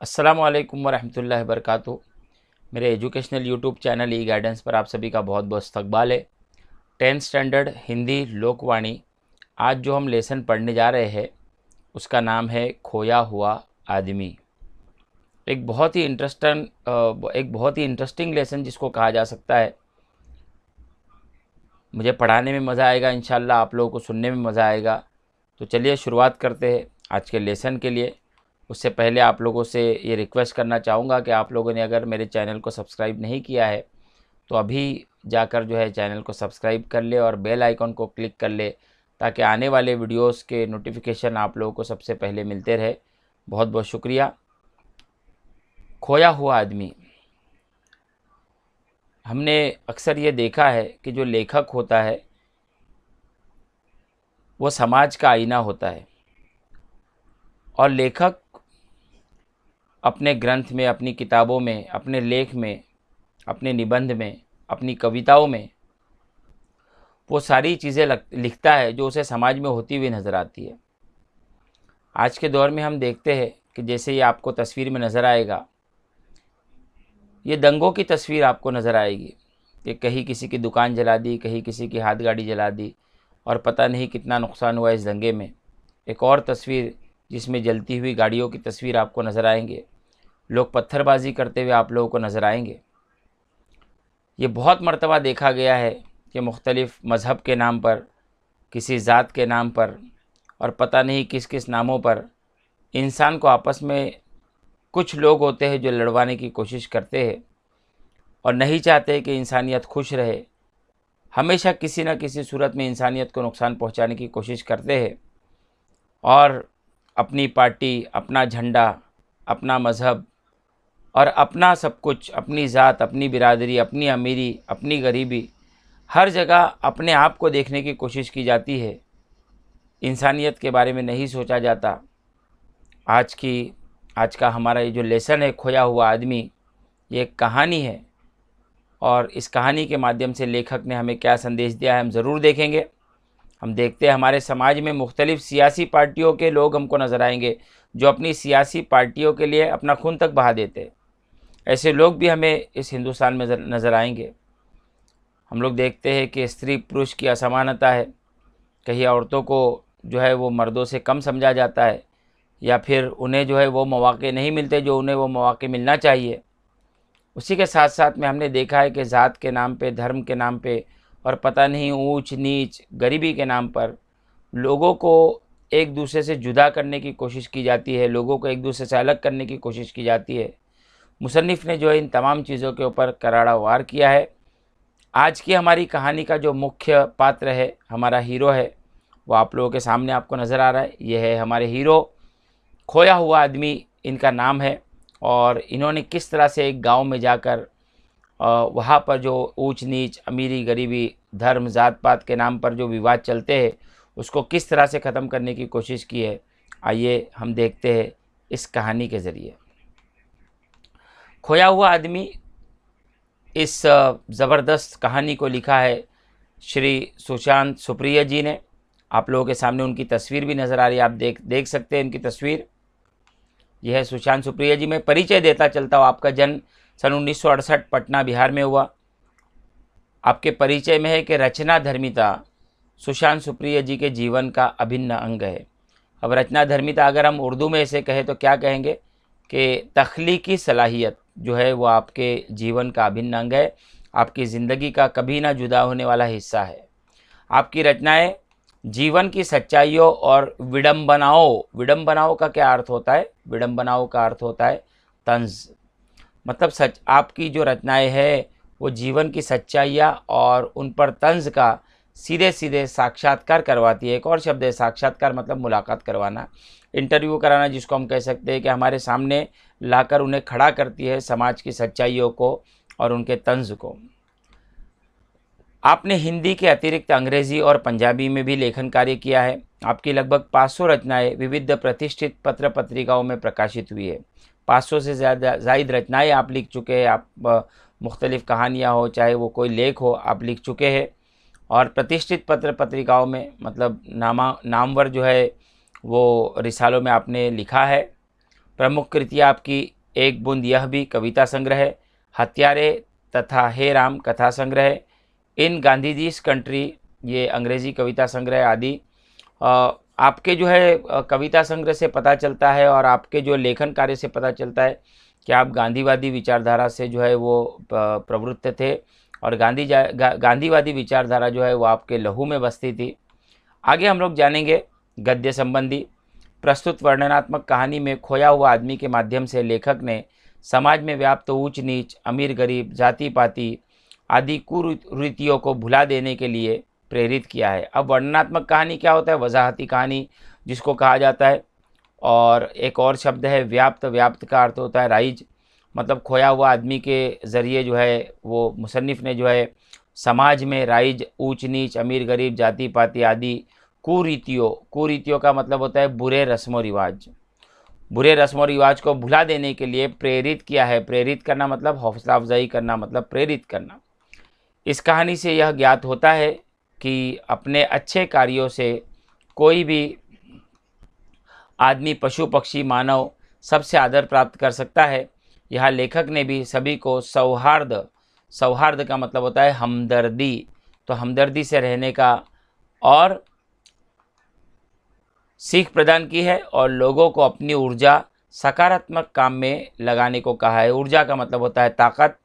अस्सलामु अलैकुम वरहमतुल्लाहि वबरकातुहू। मेरे एजुकेशनल यूट्यूब चैनल ई गाइडेंस पर आप सभी का बहुत बहुत इस्तकबाल है। 10th standard Hindi Lokvani. आज जो हम लेसन पढ़ने जा रहे हैं उसका नाम है खोया हुआ आदमी। एक बहुत ही इंटरेस्टिंग लेसन जिसको कहा जा सकता है। मुझे पढ़ाने में मज़ा आएगा, इंशाल्लाह आप लोगों को सुनने में मज़ा आएगा। तो चलिए शुरुआत करते हैं आज के लेसन के लिए। उससे पहले आप लोगों से ये रिक्वेस्ट करना चाहूँगा कि आप लोगों ने अगर मेरे चैनल को सब्सक्राइब नहीं किया है तो अभी जाकर जो है चैनल को सब्सक्राइब कर ले और बेल आइकन को क्लिक कर ले, ताकि आने वाले वीडियोस के नोटिफिकेशन आप लोगों को सबसे पहले मिलते रहे। बहुत बहुत शुक्रिया। खोया हुआ आदमी। हमने अक्सर ये देखा है कि जो लेखक होता है वो समाज का आईना होता है, और लेखक अपने ग्रंथ में, अपनी किताबों में, अपने लेख में, अपने निबंध में, अपनी कविताओं में वो सारी चीज़ें लिखता है जो उसे समाज में होती हुई नज़र आती है। आज के दौर में हम देखते हैं कि जैसे ये आपको तस्वीर में नज़र आएगा, ये दंगों की तस्वीर आपको नज़र आएगी कि कहीं किसी की दुकान जला दी, कहीं किसी की हाथ गाड़ी जला दी, और पता नहीं कितना नुकसान हुआ इस दंगे में। एक और तस्वीर जिसमें जलती हुई गाड़ियों की तस्वीर आपको नज़र आएंगे। लोग पत्थरबाजी करते हुए आप लोगों को नज़र आएंगे। ये बहुत मर्तबा देखा गया है कि मुख्तलिफ़ मज़हब के नाम पर, किसी ज़ात के नाम पर, और पता नहीं किस किस नामों पर इंसान को आपस में कुछ लोग होते हैं जो लड़वाने की कोशिश करते हैं और नहीं चाहते कि इंसानियत खुश रहे। हमेशा किसी न किसी सूरत में इंसानियत को नुकसान पहुंचाने की कोशिश करते हैं, और अपनी पार्टी, अपना झंडा, अपना मज़हब और अपना सब कुछ, अपनी ज़ात, अपनी बिरादरी, अपनी अमीरी, अपनी गरीबी, हर जगह अपने आप को देखने की कोशिश की जाती है। इंसानियत के बारे में नहीं सोचा जाता। आज का हमारा ये जो लेसन है खोया हुआ आदमी, ये एक कहानी है, और इस कहानी के माध्यम से लेखक ने हमें क्या संदेश दिया है हम ज़रूर देखेंगे। हम देखते हैं हमारे समाज में मुख्तलिफ़ सियासी पार्टियों के लोग हमको नज़र आएंगे जो अपनी सियासी पार्टियों के लिए अपना खून तक बहा देते हैं। ऐसे लोग भी हमें इस हिंदुस्तान में नज़र आएंगे। हम लोग देखते हैं कि स्त्री पुरुष की असमानता है। कहीं औरतों को जो है वो मर्दों से कम समझा जाता है, या फिर उन्हें जो है वो मौके नहीं मिलते जो उन्हें वो मौके मिलना चाहिए। उसी के साथ साथ में हमने देखा है कि ज़ात के नाम पे, धर्म के नाम पे, और पता नहीं ऊंच नीच, गरीबी के नाम पर लोगों को एक दूसरे से जुदा करने की कोशिश की जाती है, लोगों को एक दूसरे से अलग करने की कोशिश की जाती है। मुसन्निफ़ ने जो है इन तमाम चीज़ों के ऊपर करारा वार किया है। आज की हमारी कहानी का जो मुख्य पात्र है, हमारा हीरो है, वो आप लोगों के सामने आपको नज़र आ रहा है। ये है हमारे हीरो, खोया हुआ आदमी इनका नाम है। और इन्होंने किस तरह से एक गांव में जाकर वहाँ पर जो ऊंच नीच, अमीरी गरीबी, धर्म जात पात के नाम पर जो विवाद चलते हैं उसको किस तरह से ख़त्म करने की कोशिश की है, आइए हम देखते हैं इस कहानी के ज़रिए। खोया हुआ आदमी, इस ज़बरदस्त कहानी को लिखा है श्री सुशांत सुप्रिया जी ने। आप लोगों के सामने उनकी तस्वीर भी नज़र आ रही है, आप देख सकते हैं उनकी तस्वीर। यह है सुशांत सुप्रिया जी। मैं परिचय देता चलता हूँ। आपका जन्म सन 1968 पटना बिहार में हुआ। आपके परिचय में है कि रचना धर्मिता सुशांत सुप्रिया जी के जीवन का अभिन्न अंग है। अब रचना धर्मिता अगर हम उर्दू में इसे कहें तो क्या कहेंगे कि तख्लीकी सलाहियत जो है वो आपके जीवन का अभिन्न अंग है, आपकी ज़िंदगी का कभी ना जुदा होने वाला हिस्सा है। आपकी रचनाएं जीवन की सच्चाइयों और विडंबनाओं का क्या अर्थ होता है? विडंबनाओं का अर्थ होता है तंज। मतलब सच, आपकी जो रचनाएं हैं वो जीवन की सच्चाइयाँ और उन पर तंज का सीधे सीधे साक्षात्कार करवाती है। एक और शब्द है साक्षात्कार, मतलब मुलाकात करवाना, इंटरव्यू कराना, जिसको हम कह सकते हैं कि हमारे सामने लाकर उन्हें खड़ा करती है समाज की सच्चाइयों को और उनके तंज को। आपने हिंदी के अतिरिक्त अंग्रेज़ी और पंजाबी में भी लेखन कार्य किया है। आपकी लगभग 500 रचनाएं विविध प्रतिष्ठित पत्र पत्रिकाओं में प्रकाशित हुई है। 500 से ज़ायद रचनाएं आप लिख चुके हैं। आप मुख्तलिफ़ कहानियाँ हो, चाहे वो कोई लेख हो, आप लिख चुके हैं। और प्रतिष्ठित पत्र पत्रिकाओं में मतलब नामवर जो है वो रिसालों में आपने लिखा है। प्रमुख कृतियाँ आपकी एक बूंद यह भी कविता संग्रह है, हत्यारे तथा हे राम कथा संग्रह है, इन गांधीजी's कंट्री ये अंग्रेजी कविता संग्रह आदि। आपके जो है कविता संग्रह से पता चलता है और आपके जो लेखन कार्य से पता चलता है कि आप गांधीवादी विचारधारा से जो है वो प्रवृत्त थे और गांधीवादी विचारधारा जो है वो आपके लहू में बसती थी। आगे हम लोग जानेंगे गद्य संबंधी। प्रस्तुत वर्णनात्मक कहानी में खोया हुआ आदमी के माध्यम से लेखक ने समाज में व्याप्त ऊंच नीच, अमीर गरीब, जाति पाति आदि कुरीतियों को भुला देने के लिए प्रेरित किया है। अब वर्णनात्मक कहानी क्या होता है? वजाहती कहानी जिसको कहा जाता है। और एक और शब्द है व्याप्त। व्याप्त का अर्थ होता है राइज, मतलब खोया हुआ आदमी के ज़रिए जो है वो मुसन्निफ़ ने जो है समाज में राइज, ऊंच नीच, अमीर गरीब, जाति पाति आदि कुरीतियों का मतलब होता है बुरे रस्मों रिवाज, बुरे रस्मों रिवाज को भुला देने के लिए प्रेरित किया है। प्रेरित करना मतलब हौसला अफजाई करना, मतलब प्रेरित करना। इस कहानी से यह ज्ञात होता है कि अपने अच्छे कार्यों से कोई भी आदमी, पशु पक्षी, मानव सबसे आदर प्राप्त कर सकता है। यहाँ लेखक ने भी सभी को सौहार्द का मतलब होता है हमदर्दी, तो हमदर्दी से रहने का और सीख प्रदान की है और लोगों को अपनी ऊर्जा सकारात्मक काम में लगाने को कहा है। ऊर्जा का मतलब होता है ताकत,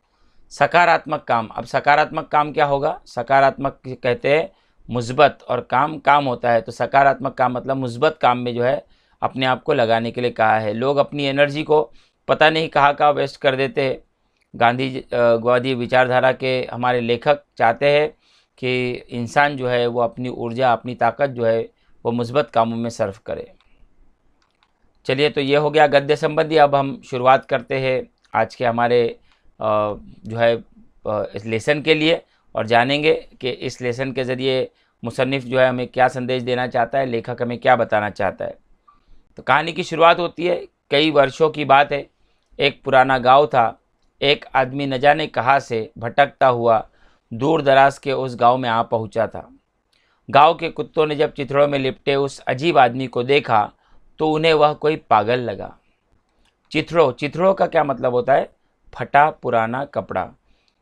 सकारात्मक काम। अब सकारात्मक काम क्या होगा? सकारात्मक कहते हैं मुस्बत, और काम होता है, तो सकारात्मक काम मतलब मुस्बत काम में जो है अपने आप को लगाने के लिए कहा है। लोग अपनी एनर्जी को पता नहीं कहाँ वेस्ट कर देते हैं। गांधी विचारधारा के हमारे लेखक चाहते हैं कि इंसान जो है वो अपनी ऊर्जा, अपनी ताकत जो है वो मुस्बत कामों में सर्व करे। चलिए, तो ये हो गया गद्य संबंधी। अब हम शुरुआत करते हैं आज के हमारे जो है इस लेसन के लिए और जानेंगे कि इस लेसन के ज़रिए मुसन्निफ़ जो है हमें क्या संदेश देना चाहता है, लेखक हमें क्या बताना चाहता है। तो कहानी की शुरुआत होती है। कई वर्षों की बात है। एक पुराना गांव था। एक आदमी न जाने कहाँ से भटकता हुआ दूर दराज के उस गांव में आ पहुंचा था। गांव के कुत्तों ने जब चिथड़ों में लिपटे उस अजीब आदमी को देखा तो उन्हें वह कोई पागल लगा। चिथड़ों का क्या मतलब होता है? फटा पुराना कपड़ा।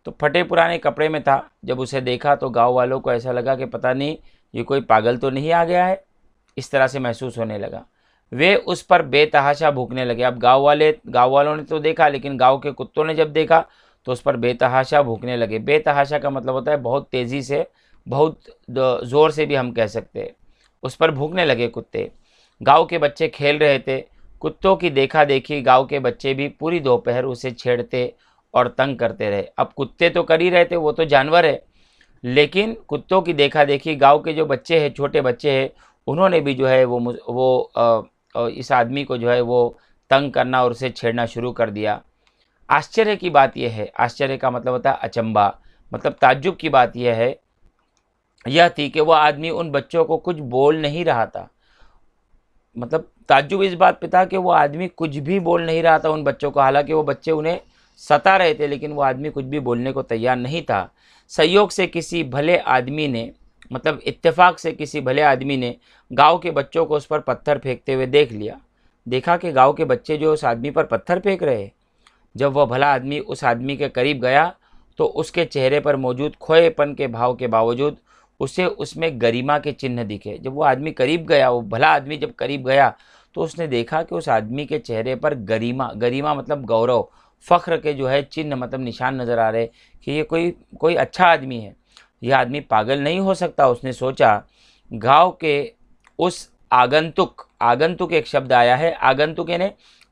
तो फटे पुराने कपड़े में था। जब उसे देखा तो गांव वालों को ऐसा लगा कि पता नहीं ये कोई पागल तो नहीं आ गया है, इस तरह से महसूस होने लगा। वे उस पर बेतहाशा भूकने लगे। अब गांव वालों ने तो देखा, लेकिन गांव के कुत्तों ने जब देखा तो उस पर बेतहाशा भूकने लगे। बेतहाशा का मतलब होता है बहुत तेज़ी से, बहुत ज़ोर से भी हम कह सकते हैं। उस पर भूकने लगे कुत्ते। गांव के बच्चे खेल रहे थे। कुत्तों की देखा देखी गांव के बच्चे भी पूरी दोपहर उसे छेड़ते और तंग करते रहे। अब कुत्ते तो कर ही रहे थे, वो तो जानवर है, लेकिन कुत्तों की देखा देखी गांव के जो बच्चे हैं, छोटे बच्चे हैं, उन्होंने भी जो है वो इस आदमी को जो है वो तंग करना और उसे छेड़ना शुरू कर दिया। आश्चर्य की बात यह है, आश्चर्य का मतलब होता है अचंभा, मतलब ताज्जुब की बात यह थी कि वह आदमी उन बच्चों को कुछ बोल नहीं रहा था। मतलब ताज्जुब इस बात पे था कि वो आदमी कुछ भी बोल नहीं रहा था उन बच्चों को। हालांकि वो बच्चे उन्हें सता रहे थे, लेकिन वो आदमी कुछ भी बोलने को तैयार नहीं था। संयोग से किसी भले आदमी ने, मतलब इत्तेफाक से किसी भले आदमी ने गांव के बच्चों को उस पर पत्थर फेंकते हुए देख लिया। देखा कि गांव के बच्चे जो उस आदमी पर पत्थर फेंक रहे। जब वह भला आदमी उस आदमी के करीब गया तो उसके चेहरे पर मौजूद खोएपन के भाव के बावजूद उसे उसमें गरिमा के चिन्ह दिखे। जब वो आदमी करीब गया, वो भला आदमी जब करीब गया तो उसने देखा कि उस आदमी के चेहरे पर गरिमा मतलब गौरव, फ़ख्र के जो है चिन्ह, मतलब निशान नज़र आ रहे कि ये कोई अच्छा आदमी है, यह आदमी पागल नहीं हो सकता। उसने सोचा। गांव के उस आगंतुक एक शब्द आया है। आगंतुक यानी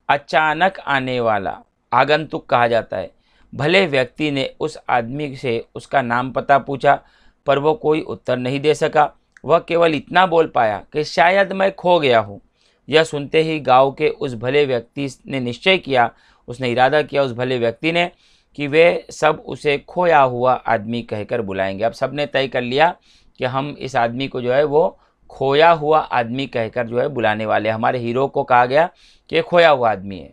अचानक आने वाला, आगंतुक कहा जाता है। भले व्यक्ति ने उस आदमी से उसका नाम पता पूछा, पर वो कोई उत्तर नहीं दे सका। वह केवल इतना बोल पाया कि शायद मैं खो गया हूँ। यह सुनते ही गांव के उस भले व्यक्ति ने निश्चय किया, उसने इरादा किया उस भले व्यक्ति ने, कि वे सब उसे खोया हुआ आदमी कहकर बुलाएंगे। अब सब ने तय कर लिया कि हम इस आदमी को जो है वो खोया हुआ आदमी कहकर जो है बुलाने वाले। हमारे हीरो को कहा गया कि खोया हुआ आदमी है।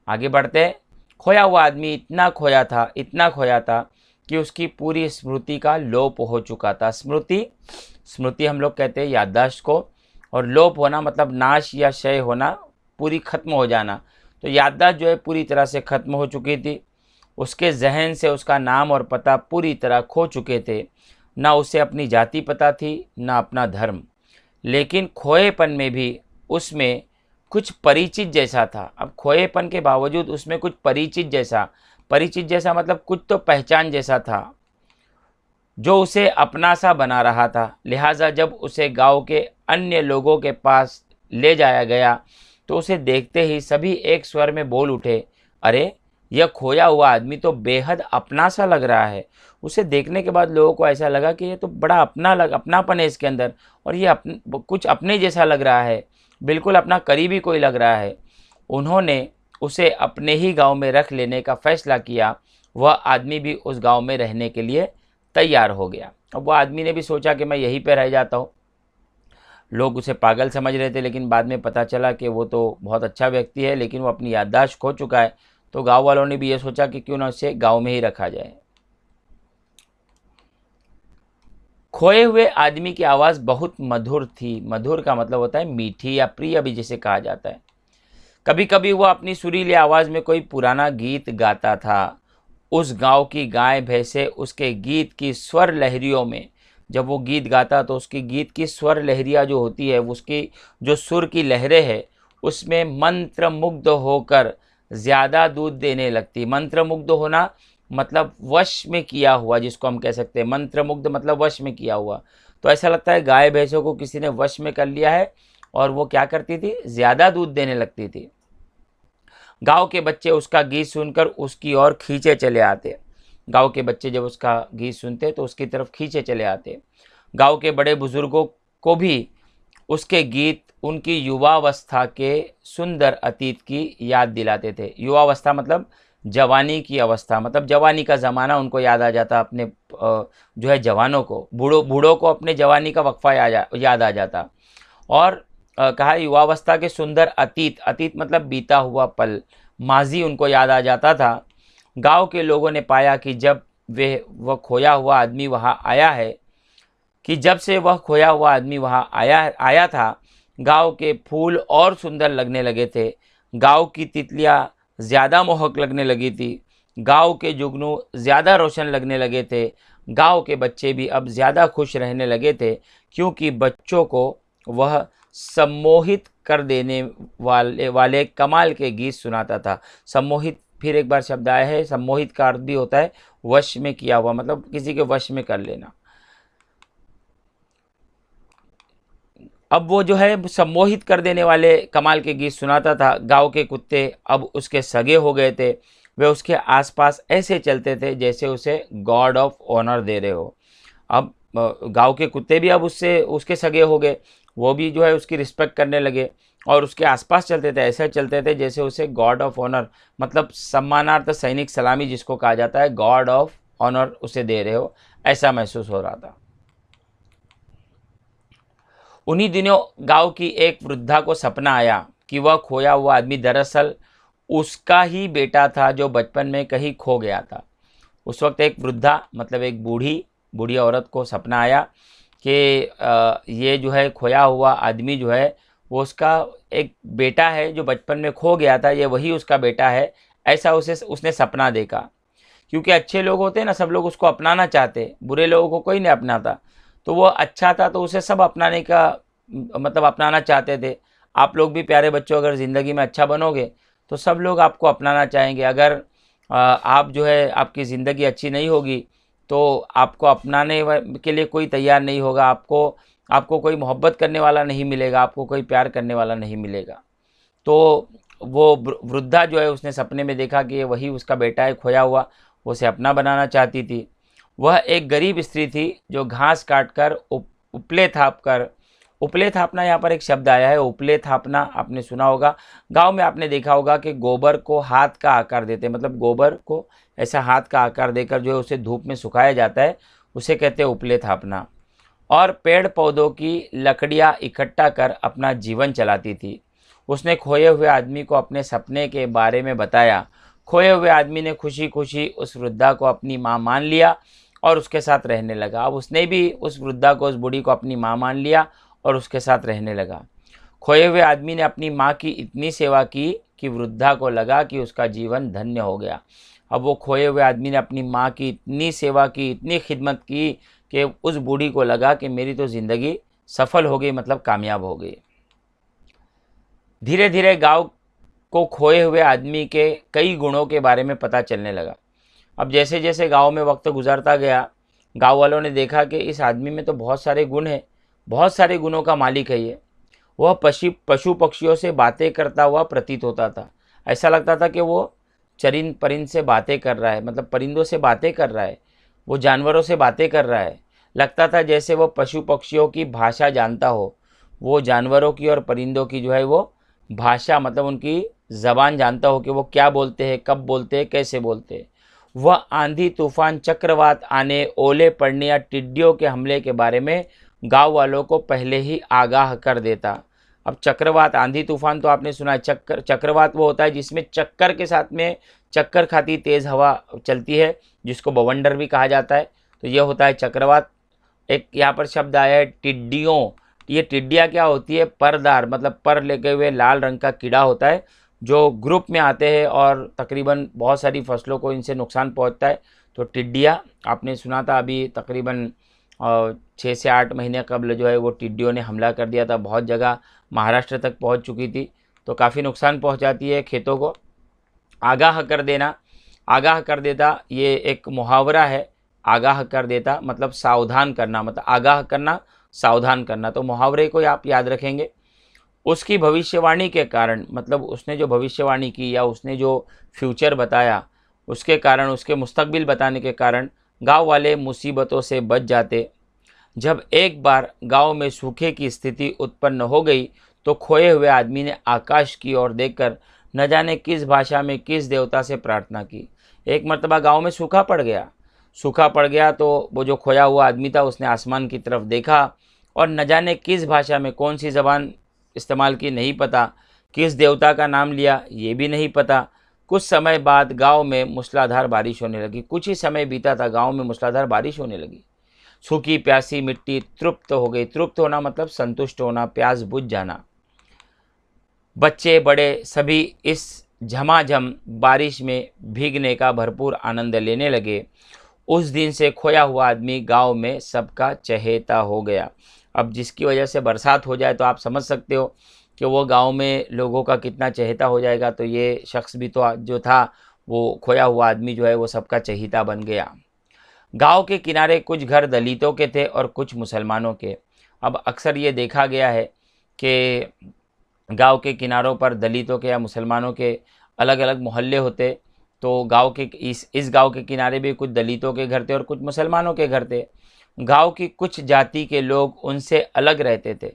आगे बढ़ते। खोया हुआ आदमी इतना खोया था कि उसकी पूरी स्मृति का लोप हो चुका था। स्मृति हम लोग कहते हैं याददाश्त को, और लोप होना मतलब नाश या क्षय होना, पूरी खत्म हो जाना। तो याददाश्त जो है पूरी तरह से ख़त्म हो चुकी थी। उसके जहन से उसका नाम और पता पूरी तरह खो चुके थे। ना उसे अपनी जाति पता थी, ना अपना धर्म। लेकिन खोएपन में भी उसमें कुछ परिचित जैसा था। अब खोएपन के बावजूद उसमें कुछ परिचित जैसा मतलब कुछ तो पहचान जैसा था जो उसे अपना सा बना रहा था। लिहाजा जब उसे गांव के अन्य लोगों के पास ले जाया गया तो उसे देखते ही सभी एक स्वर में बोल उठे, अरे यह खोया हुआ आदमी तो बेहद अपना सा लग रहा है। उसे देखने के बाद लोगों को ऐसा लगा कि ये तो बड़ा अपनापन है इसके अंदर, और ये कुछ अपने जैसा लग रहा है, बिल्कुल अपना करीबी कोई लग रहा है। उन्होंने उसे अपने ही गांव में रख लेने का फैसला किया। वह आदमी भी उस गांव में रहने के लिए तैयार हो गया। अब वह आदमी ने भी सोचा कि मैं यहीं पे रह जाता हूँ। लोग उसे पागल समझ रहे थे, लेकिन बाद में पता चला कि वो तो बहुत अच्छा व्यक्ति है, लेकिन वो अपनी याददाश्त खो चुका है। तो गांव वालों ने भी ये सोचा कि क्यों ना उसे गांव में ही रखा जाए। खोए हुए आदमी की आवाज़ बहुत मधुर थी। मधुर का मतलब होता है मीठी या प्रिय भी जिसे कहा जाता है। कभी कभी वह अपनी सुरीली आवाज़ में कोई पुराना गीत गाता था। उस गांव की गाय भैंसे उसके गीत की स्वर लहरियों में, जब वो गीत गाता तो उसकी गीत की स्वर लहरियाँ जो होती है, उसकी जो सुर की लहरें हैं, उसमें मंत्रमुग्ध होकर ज़्यादा दूध देने लगती। मंत्रमुग्ध होना मतलब वश में किया हुआ, जिसको हम कह सकते हैं। मंत्रमुग्ध मतलब वश में किया हुआ। तो ऐसा लगता है गाय भैंसों को किसी ने वश में कर लिया है और वो क्या करती थी, ज़्यादा दूध देने लगती थी। गांव के बच्चे उसका गीत सुनकर उसकी ओर खींचे चले आते। गांव के बच्चे जब उसका गीत सुनते तो उसकी तरफ खींचे चले आते। गांव के बड़े बुजुर्गों को भी उसके गीत उनकी युवावस्था के सुंदर अतीत की याद दिलाते थे। युवावस्था मतलब जवानी की अवस्था, मतलब जवानी का ज़माना उनको याद आ जाता। अपने जो है जवानों को, बूढ़ों को अपने जवानी का वक्फा याद आ जाता। और कहा युवावस्था के सुंदर अतीत, अतीत मतलब बीता हुआ पल, माजी उनको याद आ जाता था। गांव के लोगों ने पाया कि जब वह खोया हुआ आदमी वहां आया है, कि जब से वह खोया हुआ आदमी वहां आया था, गांव के फूल और सुंदर लगने लगे थे। गांव की तितलियां ज़्यादा मोहक लगने लगी थी। गांव के जुगनू ज़्यादा रोशन लगने लगे थे। गांव के बच्चे भी अब ज़्यादा खुश रहने लगे थे, क्योंकि बच्चों को वह सम्मोहित कर देने वाले कमाल के गीत सुनाता था। सम्मोहित, फिर एक बार शब्द आया है। सम्मोहित का अर्थ भी होता है वश में किया हुआ, मतलब किसी के वश में कर लेना। अब वो जो है सम्मोहित कर देने वाले कमाल के गीत सुनाता था। गांव के कुत्ते अब उसके सगे हो गए थे। वे उसके आसपास ऐसे चलते थे जैसे उसे गॉड ऑफ ऑनर दे रहे हो। अब गांव के कुत्ते भी अब उससे उसके सगे हो गए। वो भी जो है उसकी रिस्पेक्ट करने लगे और उसके आसपास चलते थे, ऐसे चलते थे जैसे उसे गॉड ऑफ ऑनर, मतलब सम्मानार्थ सैनिक सलामी जिसको कहा जाता है, गॉड ऑफ ऑनर उसे दे रहे हो, ऐसा महसूस हो रहा था। उन्हीं दिनों गांव की एक वृद्धा को सपना आया कि वह खोया हुआ आदमी दरअसल उसका ही बेटा था जो बचपन में कहीं खो गया था। उस वक्त एक वृद्धा मतलब एक बूढ़ी औरत को सपना आया कि ये जो है खोया हुआ आदमी जो है वो उसका एक बेटा है जो बचपन में खो गया था, ये वही उसका बेटा है, ऐसा उसने सपना देखा। क्योंकि अच्छे लोग होते हैं ना, सब लोग उसको अपनाना चाहते, बुरे लोगों को कोई नहीं अपनाता। तो वो अच्छा था तो उसे सब अपनाने का मतलब अपनाना चाहते थे। आप लोग भी प्यारे बच्चों अगर ज़िंदगी में अच्छा बनोगे तो सब लोग आपको अपनाना चाहेंगे। अगर आप जो है आपकी ज़िंदगी अच्छी नहीं होगी तो आपको अपनाने के लिए कोई तैयार नहीं होगा। आपको कोई मोहब्बत करने वाला नहीं मिलेगा, आपको कोई प्यार करने वाला नहीं मिलेगा। तो वो वृद्धा जो है उसने सपने में देखा कि ये वही उसका बेटा है खोया हुआ, वो उसे अपना बनाना चाहती थी। वह एक गरीब स्त्री थी जो घास काट कर उपले थापना, यहाँ पर एक शब्द आया है उपले थापना, आपने सुना होगा। गांव में आपने देखा होगा कि गोबर को हाथ का आकार देते, मतलब गोबर को ऐसा हाथ का आकार देकर जो है उसे धूप में सुखाया जाता है, उसे कहते हैं उपले थापना। और पेड़ पौधों की लकड़ियाँ इकट्ठा कर अपना जीवन चलाती थी। उसने खोए हुए आदमी को अपने सपने के बारे में बताया। खोए हुए आदमी ने खुशी खुशी उस वृद्धा को अपनी माँ मान लिया और उसके साथ रहने लगा। अब उसने भी उस वृद्धा को, उस बूढ़ी को अपनी माँ मान लिया और उसके साथ रहने लगा। खोए हुए आदमी ने अपनी माँ की इतनी सेवा की कि वृद्धा को लगा कि उसका जीवन धन्य हो गया। अब वो खोए हुए आदमी ने अपनी माँ की इतनी सेवा की, इतनी खिदमत की कि उस बूढ़ी को लगा कि मेरी तो ज़िंदगी सफल हो गई, मतलब कामयाब हो गई। धीरे धीरे गांव को खोए हुए आदमी के कई गुणों के बारे में पता चलने लगा। अब जैसे जैसे गांव में वक्त गुजरता गया, गांव वालों ने देखा कि इस आदमी में तो बहुत सारे गुण हैं, बहुत सारे गुणों का मालिक है ये। वह पशु पक्षियों से बातें करता हुआ प्रतीत होता था। ऐसा लगता था कि वो चरिंद परिंद से बातें कर रहा है, मतलब परिंदों से बातें कर रहा है, वो जानवरों से बातें कर रहा है। लगता था जैसे वो पशु पक्षियों की भाषा जानता हो, वो जानवरों की और परिंदों की जो है वो भाषा, मतलब उनकी ज़बान जानता हो कि वो क्या बोलते हैं, कब बोलते हैं, कैसे बोलते हैं। वह आंधी तूफान, चक्रवात आने, ओले पड़ने या टिड्डियों के हमले के बारे में गांव वालों को पहले ही आगाह कर देता। अब चक्रवात, आंधी तूफान तो आपने सुना है। चक्रवात वो होता है जिसमें चक्कर के साथ में चक्कर खाती तेज़ हवा चलती है, जिसको बवंडर भी कहा जाता है। तो ये होता है चक्रवात। एक यहाँ पर शब्द आया है टिड्डियों। ये टिड्डियाँ क्या होती है? परदार, मतलब पर लेके हुए लाल रंग का कीड़ा होता है, जो ग्रुप में आते हैं और तकरीबन बहुत सारी फसलों को इनसे नुकसान पहुंचता है। तो टिड्डियाँ आपने सुना था, अभी तकरीबन 6 से 8 महीने कबल जो है वो टिड्डियों ने हमला कर दिया था। बहुत जगह महाराष्ट्र तक पहुंच चुकी थी, तो काफ़ी नुकसान पहुंचाती है खेतों को। आगाह कर देना, आगाह कर देता, ये एक मुहावरा है। आगाह कर देता मतलब सावधान करना, मतलब आगाह करना, सावधान करना। तो मुहावरे को आप याद रखेंगे। उसकी भविष्यवाणी के कारण, मतलब उसने जो भविष्यवाणी की या उसने जो फ्यूचर बताया, उसके कारण, उसके मुस्तकबिल बताने के कारण गांव वाले मुसीबतों से बच जाते। जब एक बार गांव में सूखे की स्थिति उत्पन्न हो गई तो खोए हुए आदमी ने आकाश की ओर देखकर न जाने किस भाषा में किस देवता से प्रार्थना की। एक मर्तबा गांव में सूखा पड़ गया। सूखा पड़ गया तो वो जो खोया हुआ आदमी था उसने आसमान की तरफ देखा और न जाने किस भाषा में, कौन सी ज़बान इस्तेमाल की नहीं पता, किस देवता का नाम लिया ये भी नहीं पता। कुछ समय बाद गांव में मूसलाधार बारिश होने लगी। कुछ ही समय बीता था, गांव में मूसलाधार बारिश होने लगी। सूखी प्यासी मिट्टी तृप्त हो गई। तृप्त होना मतलब संतुष्ट होना, प्यास बुझ जाना। बच्चे बड़े सभी इस झमाझम बारिश में भीगने का भरपूर आनंद लेने लगे। उस दिन से खोया हुआ आदमी गांव में सबका चहेता हो गया। अब जिसकी वजह से बरसात हो जाए तो आप समझ सकते हो कि वो गांव में लोगों का कितना चहेता हो जाएगा। तो ये शख्स भी तो जो था, वो खोया हुआ आदमी जो है वो सबका चहेता बन गया। गांव के किनारे कुछ घर दलितों के थे और कुछ मुसलमानों के। अब अक्सर ये देखा गया है कि गांव के किनारों पर दलितों के या मुसलमानों के अलग अलग मोहल्ले होते। तो गांव के इस गांव के किनारे भी कुछ दलितों के घर थे और कुछ मुसलमानों के घर थे। गांव की कुछ जाति के लोग उनसे अलग रहते थे।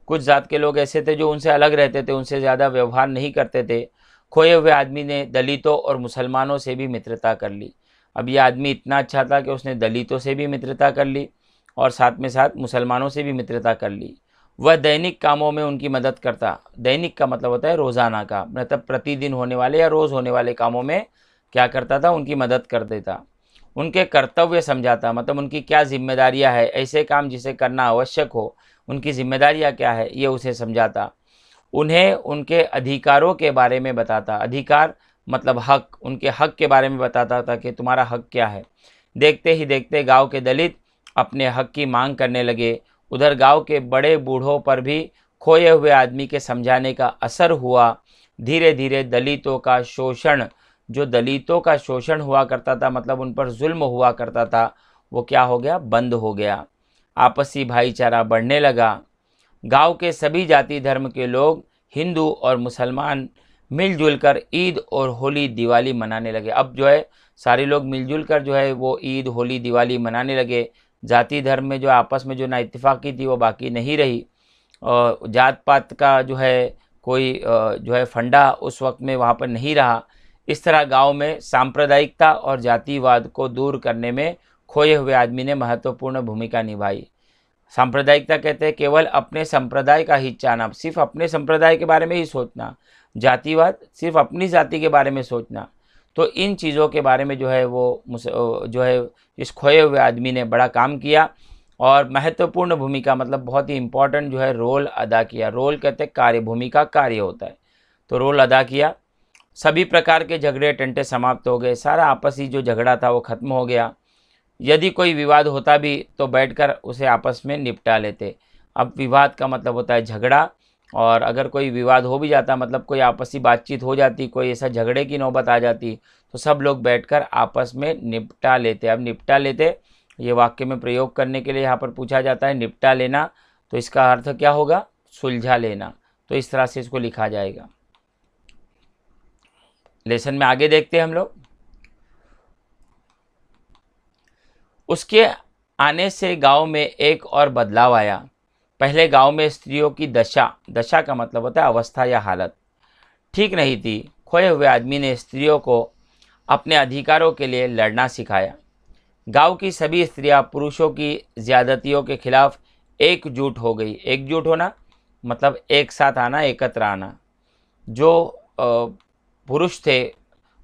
कुछ जात के लोग ऐसे थे जो उनसे अलग रहते थे, उनसे ज़्यादा व्यवहार नहीं करते थे। खोए हुए आदमी ने दलितों और मुसलमानों से भी मित्रता कर ली। अब ये आदमी इतना अच्छा था कि उसने दलितों से भी मित्रता कर ली और साथ में साथ मुसलमानों से भी मित्रता कर ली। वह दैनिक कामों में उनकी मदद करता। दैनिक का मतलब होता है रोज़ाना का, मतलब प्रतिदिन होने वाले या रोज़ होने वाले कामों में क्या करता था? उनकी मदद कर देता। उनके कर्तव्य समझाता, मतलब उनकी क्या जिम्मेदारियां है, ऐसे काम जिसे करना आवश्यक हो, उनकी जिम्मेदारियां क्या है ये उसे समझाता। उन्हें उनके अधिकारों के बारे में बताता। अधिकार मतलब हक, उनके हक के बारे में बताता था कि तुम्हारा हक क्या है। देखते ही देखते गांव के दलित अपने हक की मांग करने लगे। उधर गांव के बड़े बूढ़ों पर भी खोए हुए आदमी के समझाने का असर हुआ। धीरे धीरे दलितों का शोषण, जो दलितों का शोषण हुआ करता था, मतलब उन पर जुल्म हुआ करता था, वो क्या हो गया? बंद हो गया। आपसी भाईचारा बढ़ने लगा। गांव के सभी जाति धर्म के लोग, हिंदू और मुसलमान, मिलजुल कर ईद और होली दिवाली मनाने लगे। अब जो है सारे लोग मिलजुल कर जो है वो ईद होली दिवाली मनाने लगे। जाति धर्म में जो आपस में जो ना इत्तेफाकी थी वो बाकी नहीं रही। और जात पात का जो है कोई जो है फंडा उस वक्त में वहाँ पर नहीं रहा। इस तरह गांव में सांप्रदायिकता और जातिवाद को दूर करने में खोए हुए आदमी ने महत्वपूर्ण भूमिका निभाई। सांप्रदायिकता कहते हैं केवल अपने संप्रदाय का ही चाहना, सिर्फ अपने संप्रदाय के बारे में ही सोचना। जातिवाद सिर्फ अपनी जाति के बारे में सोचना। तो इन चीज़ों के बारे में जो है वो जो है इस खोए हुए आदमी ने बड़ा काम किया और महत्वपूर्ण भूमिका, मतलब बहुत ही इम्पोर्टेंट जो है रोल अदा किया। रोल कहते हैं कार्य, भूमिका कार्य होता है, तो रोल अदा किया। सभी प्रकार के झगड़े टंटे समाप्त हो गए, सारा आपसी जो झगड़ा था वो खत्म हो गया। यदि कोई विवाद होता भी तो बैठकर उसे आपस में निपटा लेते। अब विवाद का मतलब होता है झगड़ा, और अगर कोई विवाद हो भी जाता, मतलब कोई आपसी बातचीत हो जाती, कोई ऐसा झगड़े की नौबत आ जाती, तो सब लोग बैठकर आपस में निपटा लेते। अब निपटा लेते ये वाक्य में प्रयोग करने के लिए यहाँ पर पूछा जाता है, निपटा लेना, तो इसका अर्थ क्या होगा? सुलझा लेना। तो इस तरह से इसको लिखा जाएगा। लेसन में आगे देखते हैं हम लोग। उसके आने से गांव में एक और बदलाव आया। पहले गांव में स्त्रियों की दशा, दशा का मतलब होता है अवस्था या हालत, ठीक नहीं थी। खोए हुए आदमी ने स्त्रियों को अपने अधिकारों के लिए लड़ना सिखाया। गांव की सभी स्त्रियां पुरुषों की ज्यादतियों के खिलाफ एकजुट हो गई। एकजुट होना मतलब एक साथ आना, एकत्र आना। जो पुरुष थे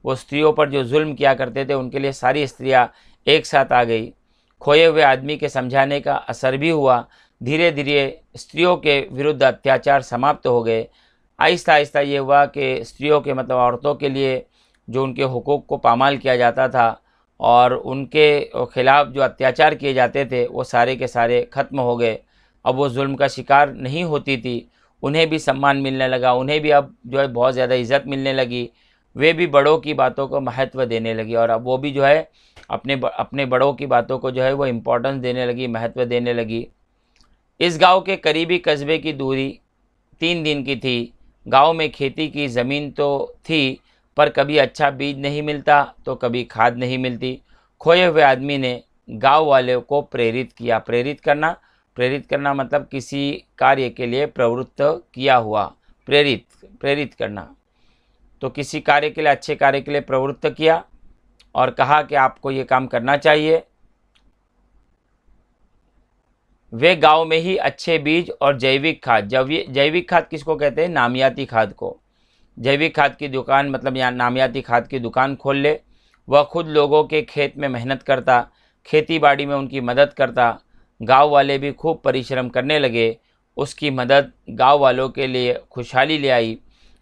वो स्त्रियों पर जो जुल्म किया करते थे, उनके लिए सारी स्त्रियां एक साथ आ गई। खोए हुए आदमी के समझाने का असर भी हुआ। धीरे धीरे स्त्रियों के विरुद्ध अत्याचार समाप्त हो गए। आहिस्ता आहिस्ता ये हुआ कि स्त्रियों के मतलब औरतों के लिए जो उनके हुकूक को पामाल किया जाता था और उनके खिलाफ जो अत्याचार किए जाते थे वो सारे के सारे ख़त्म हो गए। अब वो जुल्म का शिकार नहीं होती थी, उन्हें भी सम्मान मिलने लगा, उन्हें भी अब जो है बहुत ज़्यादा इज़्ज़त मिलने लगी। वे भी बड़ों की बातों को महत्व देने लगी, और अब वो भी जो है अपने बड़ों की बातों को जो है वो इम्पोर्टेंस देने लगी, महत्व देने लगी। इस गांव के करीबी कस्बे की दूरी 3 दिन की थी। गांव में खेती की ज़मीन तो थी, पर कभी अच्छा बीज नहीं मिलता तो कभी खाद नहीं मिलती। खोए हुए आदमी ने गांव वालों को प्रेरित किया। प्रेरित करना मतलब किसी कार्य के लिए प्रवृत्त किया हुआ, प्रेरित करना। तो किसी कार्य के लिए, अच्छे कार्य के लिए प्रवृत्त किया और कहा कि आपको ये काम करना चाहिए। वे गांव में ही अच्छे बीज और जैविक खाद, जैविक खाद किसको कहते हैं? नामियाती खाद को। जैविक खाद की दुकान मतलब यहाँ नामियाती खाद की दुकान खोल ले। वह खुद लोगों के खेत में मेहनत करता, खेती बाड़ी में उनकी मदद करता। गांव वाले भी खूब परिश्रम करने लगे। उसकी मदद गांव वालों के लिए खुशहाली ले आई।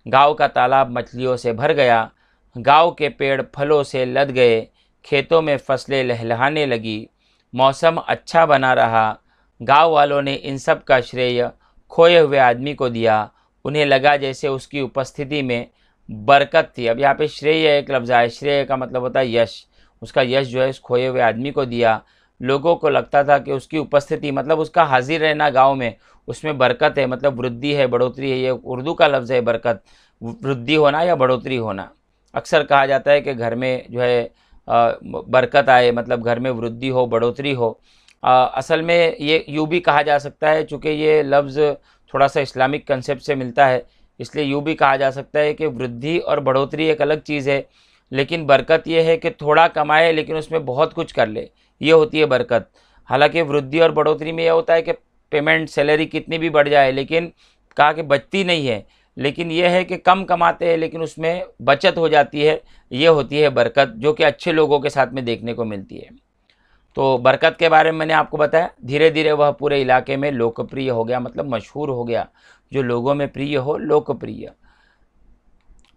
गांव का तालाब मछलियों से भर गया। गांव के पेड़ फलों से लद गए। खेतों में फसलें लहलहाने लगी। मौसम अच्छा बना रहा। गांव वालों ने इन सब का श्रेय खोए हुए आदमी को दिया। उन्हें लगा जैसे उसकी उपस्थिति में बरकत थी। अब यहाँ पे श्रेय एक लफ्ज़ आया, श्रेय का मतलब होता है यश। उसका यश जो है उस खोए हुए आदमी को दिया। लोगों को लगता था कि उसकी उपस्थिति मतलब उसका हाजिर रहना गांव में, उसमें बरकत है, मतलब वृद्धि है, बढ़ोतरी है। ये उर्दू का लफ्ज़ है बरकत, वृद्धि होना या बढ़ोतरी होना। अक्सर कहा जाता है कि घर में जो है बरकत आए, मतलब घर में वृद्धि हो, बढ़ोतरी हो। असल में ये यूँ भी कहा जा सकता है, चूँकि ये लफ्ज़ थोड़ा सा इस्लामिक कंसेप्ट से मिलता है, इसलिए यूँ भी कहा जा सकता है कि वृद्धि और बढ़ोतरी एक अलग चीज़ है, लेकिन बरकत ये है कि थोड़ा कमाए लेकिन उसमें बहुत कुछ कर ले, ये होती है बरकत। हालांकि वृद्धि और बढ़ोतरी में यह होता है कि पेमेंट, सैलरी कितनी भी बढ़ जाए लेकिन कहा कि बचती नहीं है, लेकिन यह है कि कम कमाते हैं लेकिन उसमें बचत हो जाती है, ये होती है बरकत, जो कि अच्छे लोगों के साथ में देखने को मिलती है। तो बरकत के बारे में मैंने आपको बताया। धीरे धीरे वह पूरे इलाके में लोकप्रिय हो गया, मतलब मशहूर हो गया। जो लोगों में प्रिय हो, लोकप्रिय।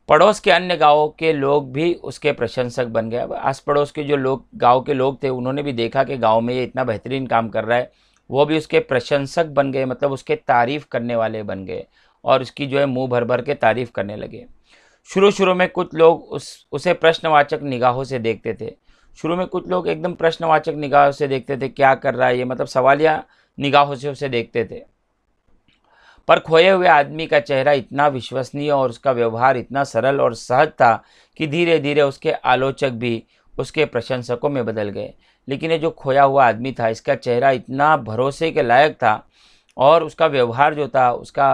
पड़ोस के अन्य गांवों के लोग भी उसके प्रशंसक बन गए। आस पड़ोस के जो लोग, गांव के लोग थे, उन्होंने भी देखा कि गांव में ये इतना बेहतरीन काम कर रहा है, वो भी उसके प्रशंसक बन गए, मतलब उसके तारीफ़ करने वाले बन गए और उसकी जो है मुंह भर भर के तारीफ़ करने लगे। शुरू शुरू में कुछ लोग उसे प्रश्नवाचक निगाहों से देखते थे। शुरू में कुछ लोग एकदम प्रश्नवाचक निगाहों से देखते थे, क्या कर रहा है ये, मतलब सवालिया निगाहों से उसे देखते थे। पर खोए हुए आदमी का चेहरा इतना विश्वसनीय और उसका व्यवहार इतना सरल और सहज था कि धीरे धीरे उसके आलोचक भी उसके प्रशंसकों में बदल गए। लेकिन ये जो खोया हुआ आदमी था, इसका चेहरा इतना भरोसे के लायक था और उसका व्यवहार जो था, उसका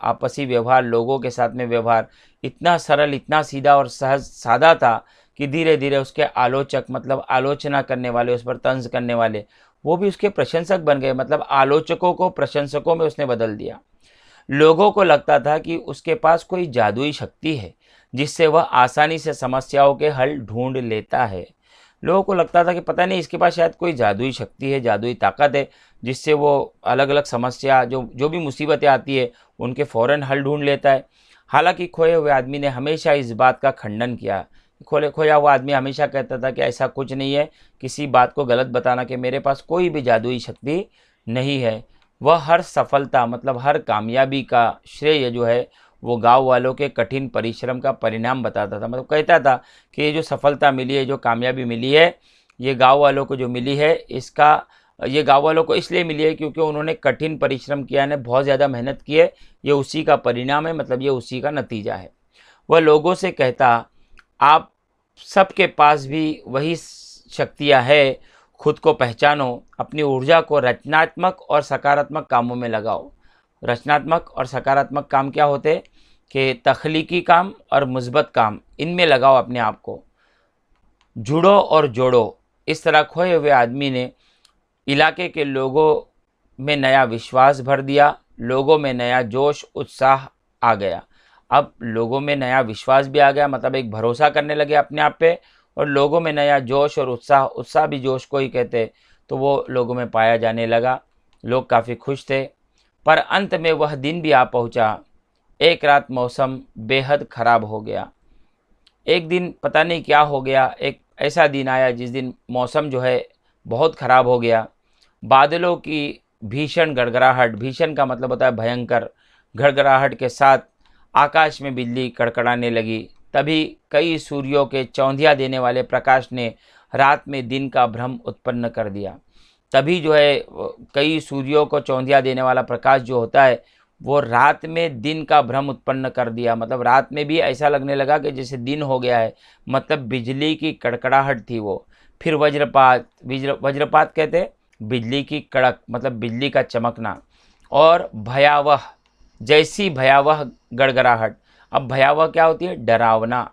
आपसी व्यवहार, लोगों के साथ में व्यवहार इतना सरल, इतना सीधा और सहज सादा था कि धीरे धीरे उसके आलोचक, मतलब आलोचना करने वाले, उस पर तंज करने वाले, वो भी उसके प्रशंसक बन गए। मतलब आलोचकों को प्रशंसकों में उसने बदल दिया। लोगों को लगता था कि उसके पास कोई जादुई शक्ति है जिससे वह आसानी से समस्याओं के हल ढूंढ लेता है। लोगों को लगता था कि पता नहीं, इसके पास शायद कोई जादुई शक्ति है, जादुई ताकत है, जिससे वो अलग अलग समस्या, जो जो भी मुसीबतें आती है उनके फ़ौरन हल ढूंढ लेता है। हालांकि खोए हुए आदमी ने हमेशा इस बात का खंडन किया। खोया हुआ आदमी हमेशा कहता था कि ऐसा कुछ नहीं है, किसी बात को गलत बताना, कि मेरे पास कोई भी जादुई शक्ति नहीं है। वह हर सफलता मतलब हर कामयाबी का श्रेय जो है वो गांव वालों के कठिन परिश्रम का परिणाम बताता था। मतलब कहता था कि ये जो सफलता मिली है, जो कामयाबी मिली है, ये गांव वालों को जो मिली है, ये गांव वालों को इसलिए मिली है क्योंकि उन्होंने कठिन परिश्रम किया है, बहुत ज़्यादा मेहनत की है, ये उसी का परिणाम है, मतलब ये उसी का नतीजा है। वह लोगों से कहता, आप सबके पास भी वही शक्तियाँ है, खुद को पहचानो, अपनी ऊर्जा को रचनात्मक और सकारात्मक कामों में लगाओ। रचनात्मक और सकारात्मक काम क्या होते हैं कि तख्लीकी काम और मुस्बत काम, इनमें लगाओ अपने आप को, जुड़ो और जोड़ो। इस तरह खोए हुए आदमी ने इलाके के लोगों में नया विश्वास भर दिया, लोगों में नया जोश उत्साह आ गया। अब लोगों में नया विश्वास भी आ गया, मतलब एक भरोसा करने लगे अपने आप पे, और लोगों में नया जोश और उत्साह भी जोश को ही कहते, तो वो लोगों में पाया जाने लगा। लोग काफ़ी खुश थे। पर अंत में वह दिन भी आ पहुंचा। एक रात मौसम बेहद ख़राब हो गया। एक दिन पता नहीं क्या हो गया, एक ऐसा दिन आया जिस दिन मौसम जो है बहुत ख़राब हो गया। बादलों की भीषण गड़गड़ाहट, भीषण का मतलब होता है भयंकर, गड़गड़ाहट के साथ आकाश में बिजली कड़कड़ाने लगी। तभी कई सूर्यों के चौंधिया देने वाले प्रकाश ने रात में दिन का भ्रम उत्पन्न कर दिया। तभी जो है कई सूर्यों को चौंधिया देने वाला प्रकाश जो होता है वो रात में दिन का भ्रम उत्पन्न कर दिया। मतलब रात में भी ऐसा लगने लगा कि जैसे दिन हो गया है, मतलब बिजली की कड़कड़ाहट थी वो। फिर वज्रपात कहते बिजली की कड़क, मतलब बिजली का चमकना, और भयावह, जैसी भयावह गड़गड़ाहट। अब भयावह क्या होती है? डरावना।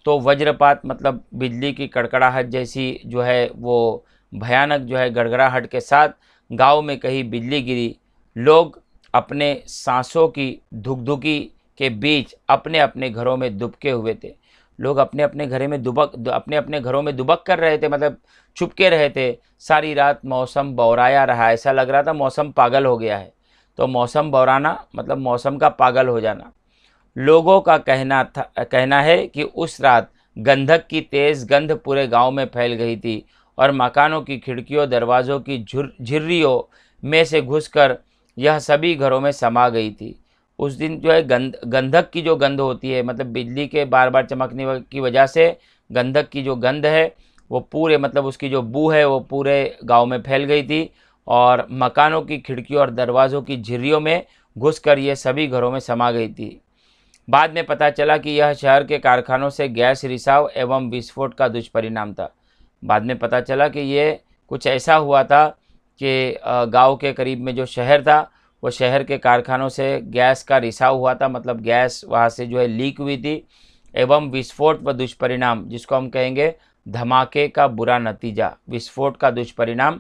तो वज्रपात मतलब बिजली की कड़कड़ाहट जैसी जो है वो भयानक जो है गड़गड़ाहट के साथ गांव में कहीं बिजली गिरी। लोग अपने सांसों की धुकधुकी के बीच अपने अपने घरों में दुबके हुए थे। लोग अपने अपने घरों में दुबक कर रहे थे, मतलब छुपके रहे थे। सारी रात मौसम बौराया रहा, ऐसा लग रहा था मौसम पागल हो गया है। तो मौसम बौराना मतलब मौसम का पागल हो जाना। लोगों का कहना है कि उस रात गंधक की तेज़ गंध पूरे गांव में फैल गई थी और मकानों की खिड़कियों दरवाज़ों की झिर्रियों में से घुसकर यह सभी घरों में समा गई थी। उस दिन जो है गंधक की जो गंध होती है, मतलब बिजली के बार बार चमकने की वजह से गंधक की जो गंध है वो पूरे, मतलब उसकी जो बू है वो पूरे गांव में फैल गई थी और मकानों की खिड़कियों और दरवाज़ों की झिर्रियों में घुसकर ये सभी घरों में समा गई थी। बाद में पता चला कि यह शहर के कारखानों से गैस रिसाव एवं विस्फोट का दुष्परिणाम था। बाद में पता चला कि ये कुछ ऐसा हुआ था कि गांव के करीब में जो शहर था वो शहर के कारखानों से गैस का रिसाव हुआ था, मतलब गैस वहाँ से जो है लीक हुई थी, एवं विस्फोट व दुष्परिणाम, जिसको हम कहेंगे धमाके का बुरा नतीजा। विस्फोट का दुष्परिणाम,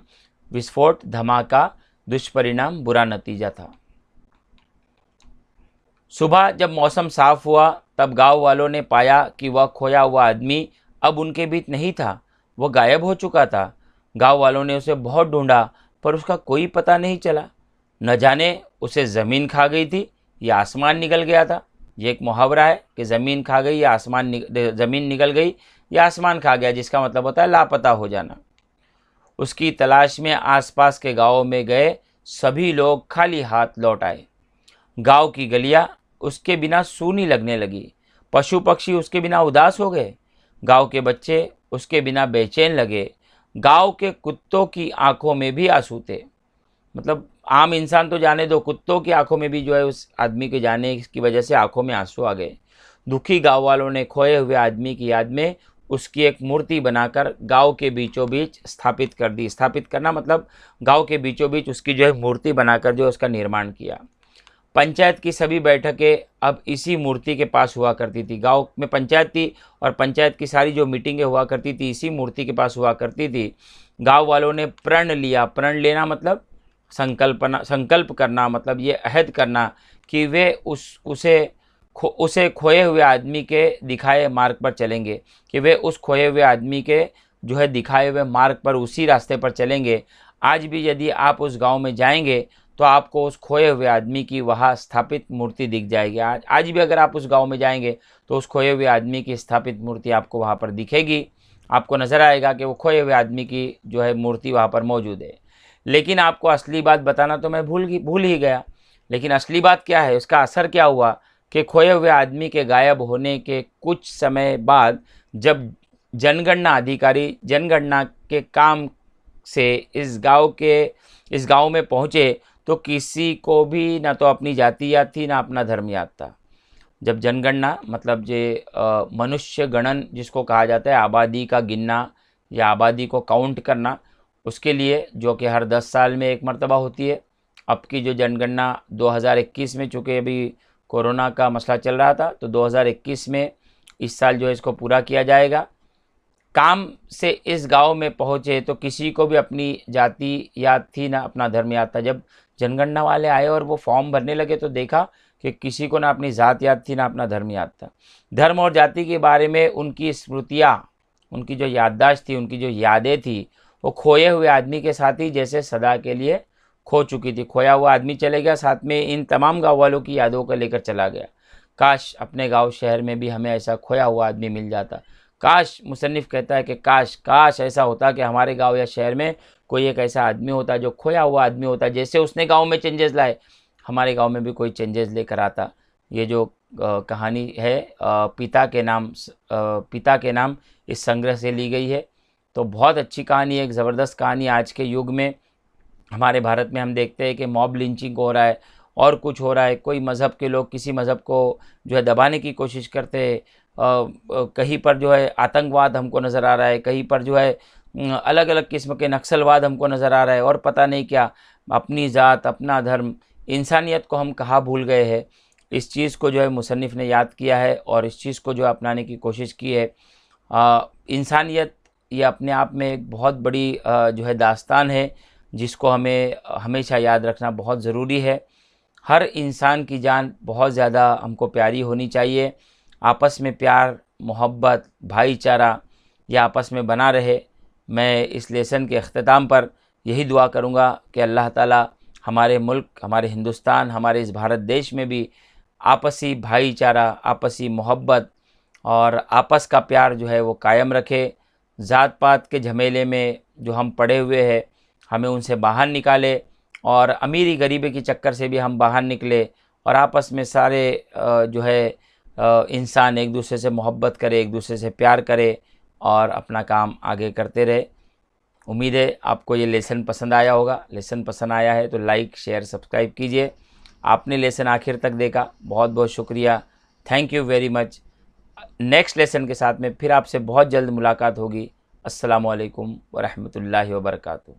विस्फोट, धमाका, दुष्परिणाम, बुरा नतीजा था। सुबह जब मौसम साफ हुआ तब गांव वालों ने पाया कि वह खोया हुआ आदमी अब उनके बीच नहीं था, वह गायब हो चुका था। गांव वालों ने उसे बहुत ढूंढा पर उसका कोई पता नहीं चला। न जाने उसे ज़मीन खा गई थी या आसमान निगल गया था। ये एक मुहावरा है कि ज़मीन खा गई या ज़मीन निगल गई या आसमान खा गया, जिसका मतलब होता है लापता हो जाना। उसकी तलाश में आसपास के गाँवों में गए सभी लोग खाली हाथ लौट आए। गांव की गलियां उसके बिना सूनी लगने लगी। पशु पक्षी उसके बिना उदास हो गए। गांव के बच्चे उसके बिना बेचैन लगे। गांव के कुत्तों की आंखों में भी आंसू थे। मतलब आम इंसान तो जाने दो, कुत्तों की आंखों में भी जो है उस आदमी के जाने की वजह से आंखों में आंसू आ गए। दुखी गांव वालों ने खोए हुए आदमी की याद में उसकी एक मूर्ति बनाकर गांव के बीचों बीच स्थापित कर दी। स्थापित करना मतलब गांव के बीचों बीच उसकी जो है मूर्ति बनाकर जो है उसका निर्माण किया। पंचायत की सभी बैठकें अब इसी मूर्ति के पास हुआ करती थी। गांव में पंचायत थी और पंचायत की सारी जो मीटिंगें हुआ करती थी इसी मूर्ति के पास हुआ करती थी। गांव वालों ने प्रण लिया। प्रण लेना मतलब संकल्प करना, मतलब ये अहद करना कि वे उसे खोए हुए आदमी के दिखाए मार्ग पर चलेंगे, कि वे उस खोए हुए आदमी के जो है दिखाए हुए मार्ग पर, उसी रास्ते पर चलेंगे। आज भी यदि आप उस गांव में जाएंगे तो आपको उस खोए हुए आदमी की वहाँ स्थापित मूर्ति दिख जाएगी। आज भी अगर आप उस गांव में जाएंगे तो उस खोए हुए आदमी की स्थापित मूर्ति आपको वहाँ पर दिखेगी। आपको नज़र आएगा कि वो खोए हुए आदमी की जो है मूर्ति वहाँ पर मौजूद है। लेकिन आपको असली बात बताना तो मैं भूल ही गया। लेकिन असली बात क्या है, उसका असर क्या हुआ कि खोए हुए आदमी के गायब होने के कुछ समय बाद जब जनगणना अधिकारी जनगणना के काम से इस गांव में पहुंचे तो किसी को भी ना तो अपनी जाति याद थी ना अपना धर्म याद था। जब जनगणना मतलब मनुष्य गणन जिसको कहा जाता है, आबादी का गिनना या आबादी को काउंट करना, उसके लिए जो कि हर 10 साल में एक मर्तबा होती है। अब की जो जनगणना 2021 में, चूँकि अभी कोरोना का मसला चल रहा था, तो 2021 में इस साल जो है इसको पूरा किया जाएगा। काम से इस गांव में पहुंचे तो किसी को भी अपनी जाति याद थी ना अपना धर्म याद था। जब जनगणना वाले आए और वो फॉर्म भरने लगे तो देखा कि किसी को ना अपनी जात याद थी ना अपना धर्म याद था। धर्म और जाति के बारे में उनकी स्मृतियाँ, उनकी जो याददाश्त थी, उनकी जो यादें थी, वो खोए हुए आदमी के साथ ही जैसे सदा के लिए खो चुकी थी। खोया हुआ आदमी चले गया, साथ में इन तमाम गाँव वालों की यादों को लेकर चला गया। काश अपने गाँव शहर में भी हमें ऐसा खोया हुआ आदमी मिल जाता। काश, मुसन्निफ़ कहता है कि काश काश ऐसा होता कि हमारे गांव या शहर में कोई एक ऐसा आदमी होता जो खोया हुआ आदमी होता। जैसे उसने गांव में चेंजेस लाए, हमारे गांव में भी कोई चेंजेस लेकर आता। ये जो कहानी है पिता के नाम इस संग्रह से ली गई है। तो बहुत अच्छी कहानी है, एक ज़बरदस्त कहानी। आज के युग में हमारे भारत में हम देखते हैं कि मॉब लिंचिंग हो रहा है और कुछ हो रहा है। कोई मज़हब के लोग किसी मज़हब को जो है दबाने की कोशिश करते हैं। कहीं पर जो है आतंकवाद हमको नज़र आ रहा है, कहीं पर जो है अलग अलग किस्म के नक्सलवाद हमको नज़र आ रहा है, और पता नहीं क्या। अपनी ज़ात, अपना धर्म, इंसानियत को हम कहाँ भूल गए हैं। इस चीज़ को जो है मुसन्निफ़ ने याद किया है और इस चीज़ को जो अपनाने की कोशिश की है। इंसानियत ये अपने आप में एक बहुत बड़ी जो है दास्तान है, जिसको हमें हमेशा याद रखना बहुत ज़रूरी है। हर इंसान की जान बहुत ज़्यादा हमको प्यारी होनी चाहिए। आपस में प्यार, मोहब्बत, भाईचारा ये आपस में बना रहे। मैं इस लेसन के अख्ताम पर यही दुआ करूँगा कि अल्लाह ताला हमारे मुल्क, हमारे हिंदुस्तान, हमारे इस भारत देश में भी आपसी भाईचारा, आपसी मोहब्बत और आपस का प्यार जो है वो कायम रखे। ज़ात पात के झमेले में जो हम पड़े हुए हैं, हमें उनसे बाहर निकाले और अमीरी गरीबी के चक्कर से भी हम बाहर निकले और आपस में सारे जो है इंसान एक दूसरे से मोहब्बत करे, एक दूसरे से प्यार करे और अपना काम आगे करते रहे। उम्मीद है आपको ये लेसन पसंद आया होगा। लेसन पसंद आया है तो लाइक, शेयर, सब्सक्राइब कीजिए। आपने लेसन आखिर तक देखा, बहुत बहुत शुक्रिया। Thank you very much. Next lesson के साथ में फिर आपसे बहुत जल्द मुलाकात होगी। अस्सलामु अलैकुम व रहमतुल्लाहि व बरकातुहू।